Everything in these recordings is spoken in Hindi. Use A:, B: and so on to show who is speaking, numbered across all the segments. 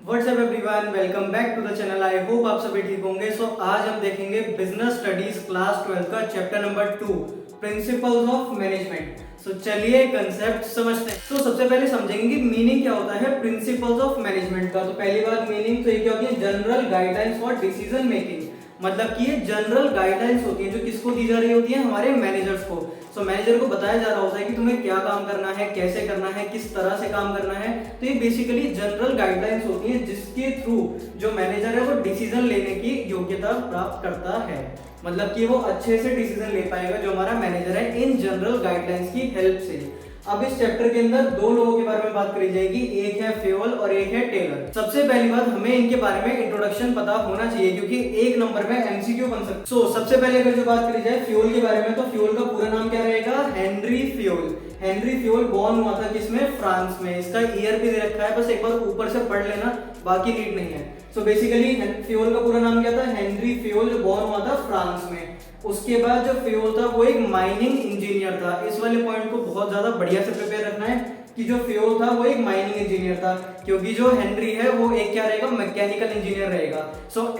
A: WhatsApp everyone, welcome back to the channel. I hope आप सभी ठीक होंगे। आज हम देखेंगे बिजनेस स्टडीज क्लास 12 का chapter number 2, principles of management. चलिए कंसेप्ट समझते हैं। सबसे पहले समझेंगे कि मीनिंग क्या होता है प्रिंसिपल्स ऑफ मैनेजमेंट का। तो पहली बात मीनिंग तो ये क्या होती है, general guidelines for decision making. मतलब कि ये जनरल गाइडलाइंस होती है जो किसको दी जा रही होती है, हमारे मैनेजर्स को। मैनेजर को बताया जा रहा होता है कि तुम्हें क्या काम करना है, कैसे करना है, किस तरह से काम करना है। तो ये बेसिकली जनरल गाइडलाइंस होती है जिसके थ्रू जो मैनेजर है वो डिसीजन लेने की योग्यता प्राप्त करता है। मतलब कि वो अच्छे से डिसीजन ले पाएगा जो हमारा मैनेजर है इन जनरल गाइडलाइंस की हेल्प से। अब इस चैप्टर के अंदर दो लोगों के बारे में बात करी जाएगी, एक है फ्यूल और एक है टेलर। सबसे पहली बात, हमें इनके बारे में इंट्रोडक्शन पता होना चाहिए क्योंकि एक नंबर में एमसीक्यू बन सकता है। सबसे पहले अगर जो बात करी जाए फ्यूल के बारे में, तो फ्यूल का पूरा नाम क्या रहेगा, Henry fuel. Henry fuel born हुआ था किसमें, फ्रांस में। इसका ईयर भी दे रखा है, बस एक बार ऊपर से पढ़ लेना, बाकी नीड नहीं है। बेसिकली फ्यूल का पूरा नाम क्या था, हेनरी फ्यूल, जो बॉर्न हुआ था फ्रांस में। उसके बाद जो फ्यूल था वो एक माइनिंग इंजीनियर था। इस वाले पॉइंट को बहुत ज्यादा बढ़िया से प्रिपेयर रखना है कि जो फ्यूल था वो एक माइनिंग इंजीनियर था, क्योंकि जो हेनरी है वो एक क्या रहेगा, मैकेनिकल इंजीनियर रहेगा।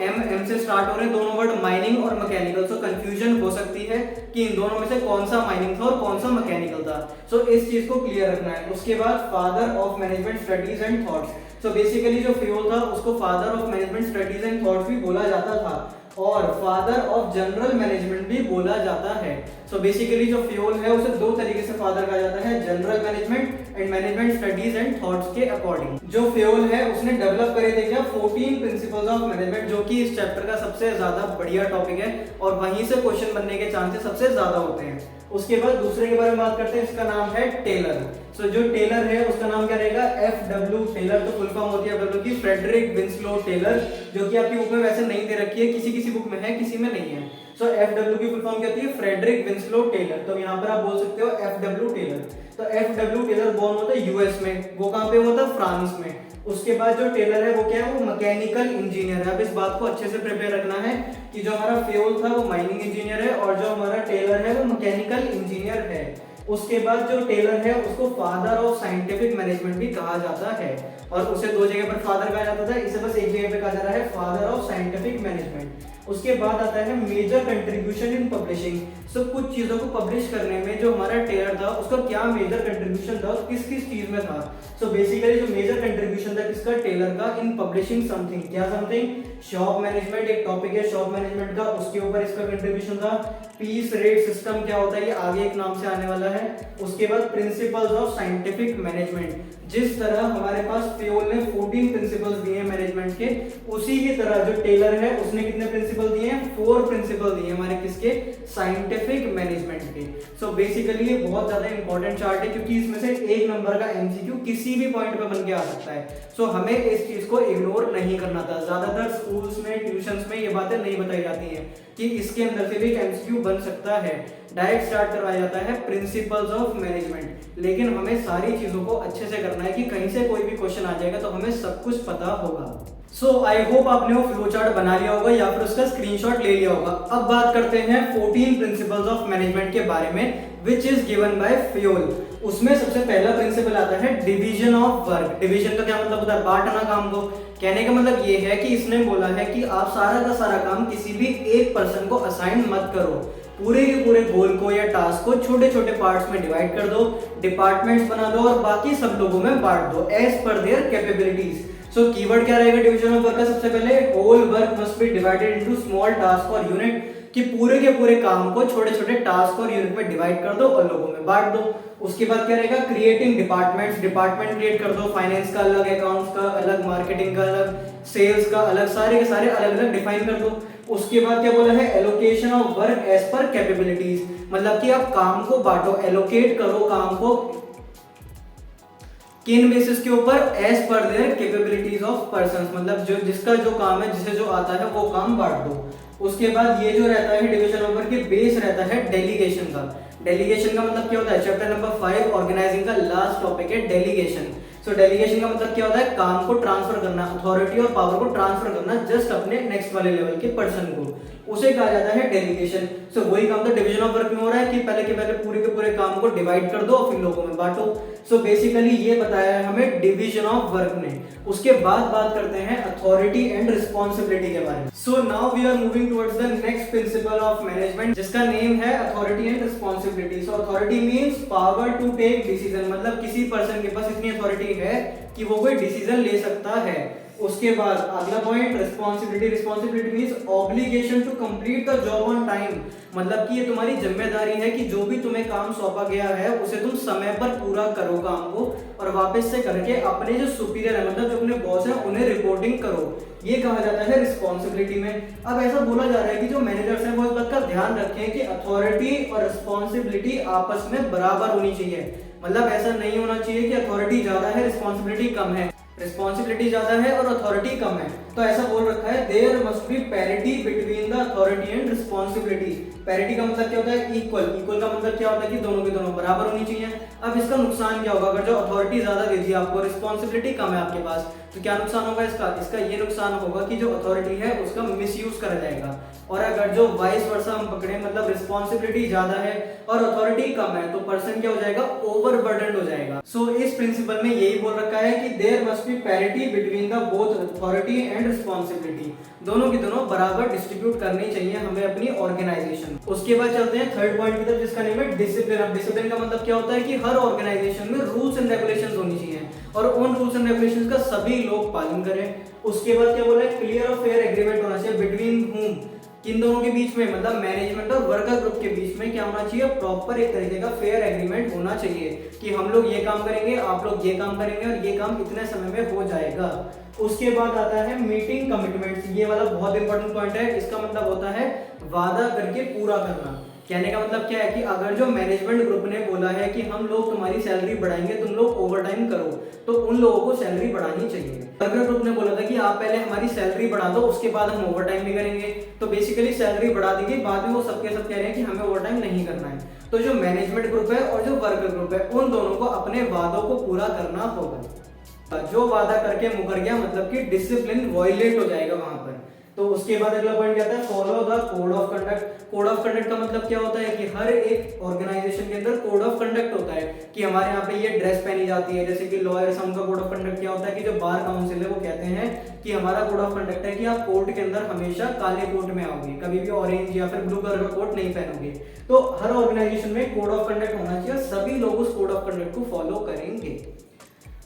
A: एम से स्टार्ट हो रहे हैं दोनों वर्ड, माइनिंग और मैकेनिकल। कंफ्यूजन हो सकती है कि इन दोनों में से कौन सा माइनिंग था और कौन सा मैकेनिकल था। इस चीज को क्लियर रखना है। उसके बाद father of management studies and thoughts. Basically जो फ्यूल था उसको father of management studies and thoughts भी बोला जाता था और फादर ऑफ जनरल मैनेजमेंट भी बोला जाता है। बेसिकली जो फ्यूल है उसे दो तरीके से फादर कहा जाता है, general management and management studies and thoughts के अकॉर्डिंग। जो फ्यूल है उसने डेवलप करे थे क्या 14 प्रिंसिपल्स ऑफ मैनेजमेंट, जो कि इस चैप्टर का सबसे ज्यादा बढ़िया टॉपिक है और वहीं से क्वेश्चन बनने के चांसेस सबसे ज्यादा होते हैं। उसके बाद दूसरे के बारे में बात करते हैं, इसका नाम है टेलर। जो टेलर है उसका नाम क्या रहेगा, FW। टेलर तो फुल फॉर्म होती है FW की, फ्रेडरिक विंसलो टेलर, जो कि आपकी बुक में वैसे नहीं दे रखी है, किसी किसी बुक में है, किसी में नहीं है। FW की फुल फॉर्म क्या होती है, फ्रेडरिक विंसलो टेलर। तो यहाँ पर आप बोल सकते हो FW Taylor. FW Taylor born होता है यूएस में, वो कहाँ पे होता है, फ्रांस में। उसके बाद जो टेलर है वो क्या है, वो मैकेनिकल इंजीनियर है। अब इस बात को अच्छे से प्रिपेयर रखना है कि जो हमारा फ्यूल था वो माइनिंग इंजीनियर है और जो हमारा टेलर है वो मैकेनिकल इंजीनियर है। उसके बाद जो टेलर है उसको फादर ऑफ साइंटिफिक मैनेजमेंट भी कहा जाता है और उसे दो जगह पर फादर कहा जाता था, इसे बस एक जगह पे कहा जा रहा है, फादर ऑफ साइंटिफिक मैनेजमेंट। उसके बाद आता है मेजर कंट्रीब्यूशन इन पब्लिशिंग। कुछ चीजों को पब्लिश करने में जो हमारा टेलर था उसका क्या मेजर कंट्रीब्यूशन था, किस किस चीज में था। बेसिकली जो मेजर कंट्रीब्यूशन था किसका, टेलर का, इन पब्लिशिंग समथिंग। क्या समथिंग, शॉप मैनेजमेंट एक टॉपिक है शॉप मैनेजमेंट का, उसके ऊपर इसका कंट्रीब्यूशन था। पीस रेट सिस्टम क्या होता है, ये आगे एक नाम से आने वाला है। उसके बाद प्रिंसिपल्स ऑफ साइंटिफिक मैनेजमेंट। जिस तरह हमारे पास फ्यूल ने 14 प्रिंसिपल्स दिए हैं मैनेजमेंट के, उसी की तरह जो टेलर है उसने कितने प्रिंसिपल दिए हैं, 4 प्रिंसिपल दिए हैं हमारे किसके, साइंटिफिक मैनेजमेंट के। बेसिकली ये बहुत ज्यादा इंपॉर्टेंट चार्ट है क्योंकि इसमें से एक नंबर का एमसीक्यू किसी भी पॉइंट पे बन के आ सकता है। हमें इस चीज को इग्नोर नहीं करना था। ज्यादातर स्कूल्स में, ट्यूशंस में ये बातें नहीं बताई जाती हैं कि इसके अंदर से भी एक एमसीक्यू बन सकता है। डायरेक्ट स्टार्ट करवाया जाता है प्रिंसिपल्स ऑफ मैनेजमेंट, लेकिन हमें सारी चीजों को अच्छे से करना है कि कहीं से कोई भी क्वेश्चन आ जाएगा तो हमें सब कुछ पता होगा। आई होप आपने वो फ्लो चार्ट बना लिया होगा या फिर उसका स्क्रीनशॉट ले लिया होगा। अब बात करते हैं 14 प्रिंसिपल्स ऑफ मैनेजमेंट के बारे में which is given by fuel. उसमें सबसे पहला प्रिंसिपल आता है डिवीजन ऑफ वर्क। डिवीजन का क्या मतलब होता है, बांटना काम को। कहने का मतलब ये है कि इसने बोला है कि आप सारा का सारा काम किसी भी एक पर्सन को असाइन मत करो, पूरे के पूरे गोल को या टास्क को छोटे छोटे पार्ट्स में डिवाइड कर दो, डिपार्टमेंट्स बना दो और बाकी सब लोगों में बांट दो as per there capabilities. Keyword क्या रहेगा डिवीजन ऑफ वर्क का, सबसे पहले whole work must be divided into small task और यूनिट, कि पूरे के पूरे काम को छोटे छोटे टास्क और यूनिट में डिवाइड कर दो और लोगों में बांट दो। उसके बाद क्या रहेगा, क्रिएटिंग डिपार्टमेंट्स, डिपार्टमेंट क्रिएट कर दो, फाइनेंस का अलग, अकाउंट्स का अलग, मार्केटिंग का अलग, सेल्स का अलग, सारे के सारे अलग अलग डिफाइन कर दो। उसके बाद क्या बोला है, allocation of work as per capabilities, मतलब कि आप काम को बांटो, एलोकेट करो काम को किन बेसिस के ऊपर, as per there capabilities of persons, मतलब जो जिसका जो काम है, जिसे जो आता है वो काम बांट दो। उसके बाद ये जो रहता है डिवीजन ऑफ वर्क के बेस रहता है डेलीगेशन का। डेलीगेशन का मतलब क्या होता है, चैप्टर नंबर 5 ऑर्गेनाइजिंग का लास्ट टॉपिक है डेलीगेशन। डेलीगेशन का मतलब क्या होता है, काम को ट्रांसफर करना, अथॉरिटी और पावर को ट्रांसफर करना जस्ट अपने नेक्स्ट वाले लेवल के पर्सन को, उसे कहा जाता है डेलीगेशन। वही काम तो डिवीजन ऑफ वर्क में हो रहा है कि पहले के पहले पूरे के पूरे काम को डिवाइड कर दो और फिर लोगों में बांटो। सो बेसिकली ये बताया है हमें डिवीजन ऑफ वर्क ने। उसके बाद बात करते हैं अथॉरिटी एंड रिस्पॉन्सिबिलिटी के बारे में। So now we are moving towards the next principle of management, जिसका नेम है authority and responsibility. So authority means power to take decision, मतलब किसी पर्सन के पास इतनी अथॉरिटी है कि वो कोई डिसीजन ले सकता है। उसके बाद अगला point responsibility. Responsibility means obligation to complete the job on time, मतलब कि ये तुम्हारी जिम्मेदारी है कि जो भी तुम्हें काम सौंपा गया है उसे तुम समय पर पूरा करो काम को, और वापस से करके अपने जो सुपीरियर है, मतलब जो अपने बॉस है, उन्हें रिपोर्टिंग करो। ये कहा जाता है रिस्पॉन्सिबिलिटी में। अब ऐसा बोला जा रहा है कि जो मैनेजर्स हैं वो इस बात का ध्यान रखें कि अथॉरिटी और रिस्पॉन्सिबिलिटी आपस में बराबर होनी चाहिए। मतलब ऐसा नहीं होना चाहिए कि अथॉरिटी ज्यादा है रिस्पॉन्सिबिलिटी कम है, रिस्पॉन्सिबिलिटी ज्यादा है और अथॉरिटी कम है। तो ऐसा बोल रखा है there must be parity between the authority and responsibility. Parity का मतलब क्या होता है? इक्वल। इक्वल का मतलब क्या होता है कि दोनों के दोनों बराबर होनी चाहिए। अब इसका नुकसान क्या होगा? अगर जो अथॉरिटी ज्यादा दे दी आपको, रिस्पॉन्सिबिलिटी कम है आपके पास, तो क्या नुकसान होगा इसका ये नुकसान होगा कि जो अथॉरिटी है उसका मिसयूज करा जाएगा। और अगर जो वाइस वर्सा हम पकड़े, मतलब रिस्पॉन्सिबिलिटी ज्यादा है और अथॉरिटी कम है, तो पर्सन क्या हो जाएगा? ओवरबर्डन्ड हो जाएगा। सो इस प्रिंसिपल में यही बोल रखा है कि there must be parity between the both authority and responsibility. दोनों की दोनों बराबर डिस्ट्रीब्यूट करनी चाहिए हमें अपनी ऑर्गेनाइजेशन। उसके बाद चलते हैं थर्ड पॉइंट की तरफ, जिसका नेम है डिसिप्लिन। अब डिसिप्लिन का मतलब क्या होता है कि हर ऑर्गेनाइजेशन में रूल्स एंड रेगुलेशंस होनी चाहिए और उन रूल्स एंड रेगुलेशंस का सभी लोग पालन करें। उसके बाद क्या बोला है? क्लियर और फेयर एग्रीमेंट होना चाहिए बिटवीन हुम, किन दोनों के बीच में, मतलब मैनेजमेंट और वर्कर ग्रुप के बीच में क्या होना चाहिए? प्रॉपर एक तरीके का फेयर एग्रीमेंट होना चाहिए कि हम लोग ये काम करेंगे, आप लोग ये काम करेंगे और ये काम इतने समय में हो जाएगा। उसके बाद आता है मीटिंग कमिटमेंट्स। ये वाला बहुत इंपॉर्टेंट पॉइंट है। इसका मतलब होता है वादा करके पूरा करना। कहने का मतलब क्या है कि अगर जो मैनेजमेंट ग्रुप ने बोला है कि हम लोग तुम्हारी सैलरी बढ़ाएंगे, तुम लोग ओवरटाइम करो, तो उन लोगों को सैलरी बढ़ानी चाहिए। वर्कर ग्रुप ने बोला था कि आप पहले हमारी सैलरी बढ़ा दो, उसके बाद हम ओवरटाइम भी करेंगे, तो बेसिकली सैलरी बढ़ा दी गई, बाद में वो सबके सब कह रहे हैं कि हमें ओवरटाइम नहीं करना है। तो जो मैनेजमेंट ग्रुप है और जो वर्कर ग्रुप है, उन दोनों को अपने वादों को पूरा करना होगा। जो वादा करके मुकर गया, मतलब कि डिसिप्लिन वायलेट हो जाएगा वहां पर। तो उसके बाद अगला पॉइंट क्या आता है? Follow the code of conduct. Code of conduct का मतलब क्या होता है कि हर एक ऑर्गेनाइजेशन के अंदर कोड ऑफ कंडक्ट होता है कि हमारे यहाँ पे ये ड्रेस पहनी जाती है। जैसे कि लॉयर्स, उनका कोड ऑफ कंडक्ट क्या होता है कि जो बार काउंसिल है वो कहते हैं कि हमारा कोड ऑफ कंडक्ट है कि आप कोर्ट के अंदर हमेशा काले कोट में आओगे, कभी भी ऑरेंज या फिर ब्लू कलर का कोट नहीं पहनोगे। तो हर ऑर्गेनाइजेशन में कोड ऑफ कंडक्ट होना चाहिए, सभी लोग उस कोड ऑफ कंडक्ट को फॉलो करेंगे।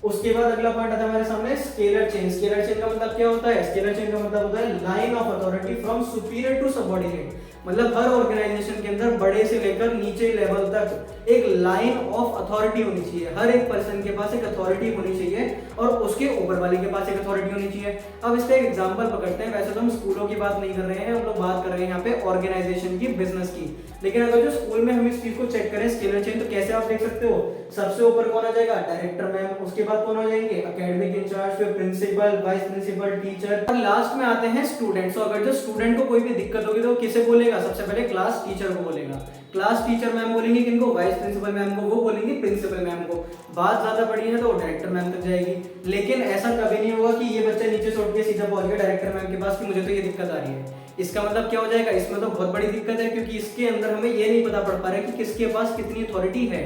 A: उसके बाद अगला पॉइंट आता है हमारे सामने स्केलर चेन। स्केलर चेन का मतलब क्या होता है? स्केलर चेन का मतलब होता है line of authority from superior to subordinate. मतलब हर ऑर्गेनाइजेशन के अंदर बड़े से लेकर नीचे लेवल तक एक लाइन ऑफ अथॉरिटी होनी चाहिए। हर एक पर्सन के पास एक अथॉरिटी होनी चाहिए और उसके ऊपर वाले के पास एक अथॉरिटी होनी चाहिए। अब इसका एक एग्जांपल पकड़ते हैं। वैसे तो हम स्कूलों की बात नहीं कर रहे हैं, हम लोग बात कर रहे हैं यहाँ पे ऑर्गेनाइजेशन की, बिजनेस की। लेकिन अगर जो स्कूल में हम इस चीज को चेक करें स्केलर चेन, तो कैसे आप देख सकते हो? सबसे ऊपर कौन आ जाएगा? Director ma'am. उसके बाद कौन आ जाएंगे? एकेडमिक इंचार्ज, फिर प्रिंसिपल, वाइस प्रिंसिपल, टीचर, और लास्ट में आते हैं स्टूडेंट्स। तो अगर जो स्टूडेंट को कोई भी दिक्कत होगी तो किसे बोलेगा? सबसे पहले क्लास टीचर को बोलेगा। क्लास टीचर मैम बोलेंगे किनको? वाइस प्रिंसिपल मैम को। वो बोलेंगे प्रिंसिपल मैम को। बात ज्यादा बड़ी है तो डायरेक्टर मैम तक जाएगी। लेकिन ऐसा कभी नहीं होगा कि ये बच्चा नीचे से उठ के सीधा पहुंच गया डायरेक्टर मैम के पास कि मुझे तो ये दिक्कत आ रही है। इसका मतलब क्या हो जाएगा? इसमें तो बहुत बड़ी दिक्कत है, क्योंकि इसके अंदर हमें ये नहीं पता पड़ पा रहा है कि किसके पास कितनी अथॉरिटी है।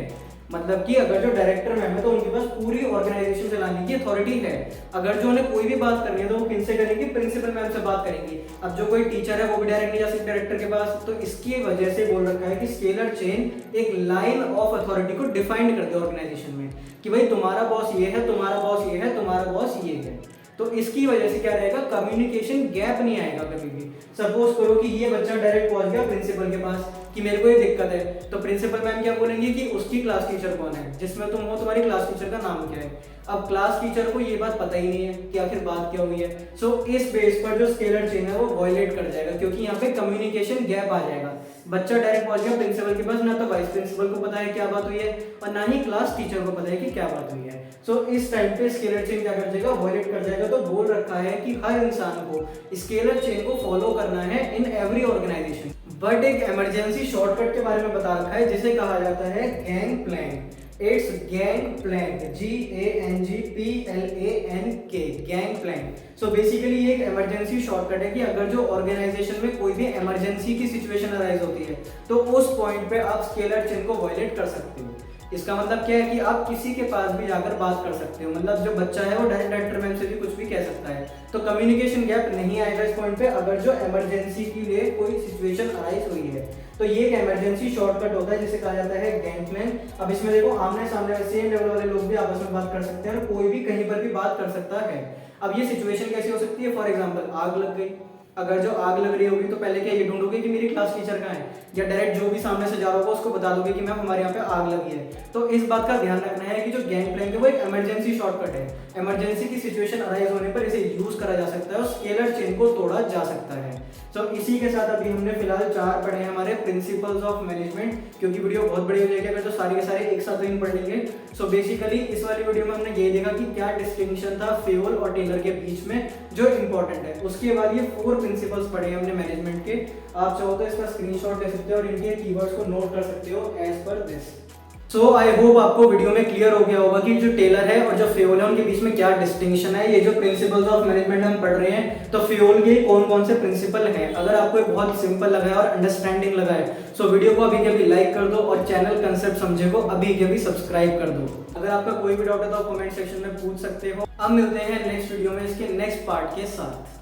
A: मतलब कि अगर जो डायरेक्टर मैम है तो उनके पास पूरी ऑर्गेनाइजेशन चलाने की अथॉरिटी है। अगर जो उन्हें कोई भी बात करनी है तो वो किनसे करेंगे? प्रिंसिपल मैम से बात करेंगे। अब जो कोई टीचर है वो भी डायरेक्ट नहीं जा सकते डायरेक्टर के पास। तो इसकी वजह से बोल रखा है कि स्केलर चेन एक लाइन ऑफ अथॉरिटी को डिफाइन कर दे ऑर्गेनाइजेशन में कि भाई तुम्हारा बॉस ये है, तुम्हारा बॉस ये है, तुम्हारा बॉस ये है। तो इसकी वजह से क्या रहेगा? कम्युनिकेशन गैप नहीं आएगा कभी भी। सपोज करो कि ये बच्चा डायरेक्ट पहुंच गया प्रिंसिपल के पास कि मेरे को ये दिक्कत है, तो प्रिंसिपल मैम क्या बोलेंगे कि उसकी क्लास टीचर कौन है, जिसमें तुम हो, तुम्हारी क्लास टीचर का नाम क्या है। अब क्लास टीचर को ये बात पता ही नहीं है कि आखिर बात क्या हुई है। सो इस बेस पर जो स्केलर चेन है वो वायलेट कर जाएगा, क्योंकि यहाँ पे कम्युनिकेशन गैप आ जाएगा। बच्चा डायरेक्ट पहुंच गया प्रिंसिपल के पास, ना तो वाइस प्रिंसिपल को पता है क्या बात हुई है और ना ही क्लास टीचर को पता है कि क्या बात हुई है। सो इस टाइम पे स्केलर चेन क्या कर जाएगा? वायलेट कर जाएगा। तो बोल रखा है कि हर इंसान को स्केलर चेन को फॉलो करना है इन एवरी ऑर्गेनाइजेशन। बट एक इमरजेंसी शॉर्टकट के बारे में बता रखा है जिसे कहा जाता है gangplank. It's gangplank, GANGPLANK, gangplank. So basically ये एक इमरजेंसी शॉर्टकट है कि अगर जो ऑर्गेनाइजेशन में कोई भी इमरजेंसी की सिचुएशन अराइज होती है तो उस पॉइंट पे आप स्केलर चेन को वायलेट कर सकते हो। इसका मतलब क्या है कि आप किसी के पास भी जाकर बात कर सकते हो, मतलब जो बच्चा है वो डायरेक्ट डायरेक्टर मैम से भी कुछ भी कह सकता है। तो कम्युनिकेशन गैप नहीं आएगा इस पॉइंट पे अगर जो इमरजेंसी के लिए कोई सिचुएशन अराइज हुई है। तो ये एक इमरजेंसी शॉर्टकट होता है जिसे कहा जाता है गैंग प्लान। अब इसमें देखो आमने सामने सेम लेवल वाले लोग भी आपस में बात कर सकते हैं और कोई भी कहीं पर भी बात कर सकता है। अब ये सिचुएशन कैसी हो सकती है, फॉर एग्जाम्पल आग लग गई। अगर जो आग लग रही होगी तो पहले क्या ये ढूंढोगे कि मेरी क्लास टीचर कहाँ है, या डायरेक्ट जो भी सामने से जा रहा होगा उसको बता दोगे कि मैम हमारे यहाँ पे आग लगी है। तो इस बात का ध्यान रखना है कि जो गैंग प्लैंक है वो एक इमरजेंसी शॉर्टकट है। इमरजेंसी की सिचुएशन अराइज होने पर इसे यूज करा जा सकता है और स्केलर चेन को तोड़ा जा सकता है। तो इसी के साथ अभी हमने फिलहाल 4 पढ़े हैं हमारे प्रिंसिपल्स ऑफ मैनेजमेंट, क्योंकि वीडियो बहुत बड़ी हो जाएगी अगर तो सारे के सारे एक साथ नहीं पढ़ लेंगे। सो बेसिकली इस वाली वीडियो में हमने ये देखा कि क्या डिस्टिंक्शन था फेवल और टेलर के बीच में जो इंपॉर्टेंट है। उसके बाद ये 4 प्रिंसिपल्स पढ़े हमने मैनेजमेंट के। आप चाहो तो इसका स्क्रीनशॉट ले सकते हो और इनके कीवर्ड्स को नोट कर सकते हो as per this. So I hope आपको वीडियो में क्लियर हो गया होगा कि जो टेलर है और जो फेवल है उनके बीच में क्या डिस्टिंक्शन है। ये जो प्रिंसिपल्स ऑफ मैनेजमेंट हम पढ़ रहे हैं तो फेवल के कौन कौन से प्रिंसिपल हैं। अगर आपको ये बहुत सिंपल लगा है और अंडरस्टैंडिंग लगा है सो वीडियो को अभी के अभी लाइक कर दो और चैनल कंसेप्ट समझे को अभी के अभी सब्सक्राइब कर दो। अगर आपका कोई भी डाउट है तो आप कमेंट सेक्शन में पूछ सकते हो। अब मिलते हैं नेक्स्ट वीडियो में इसके नेक्स्ट पार्ट के साथ।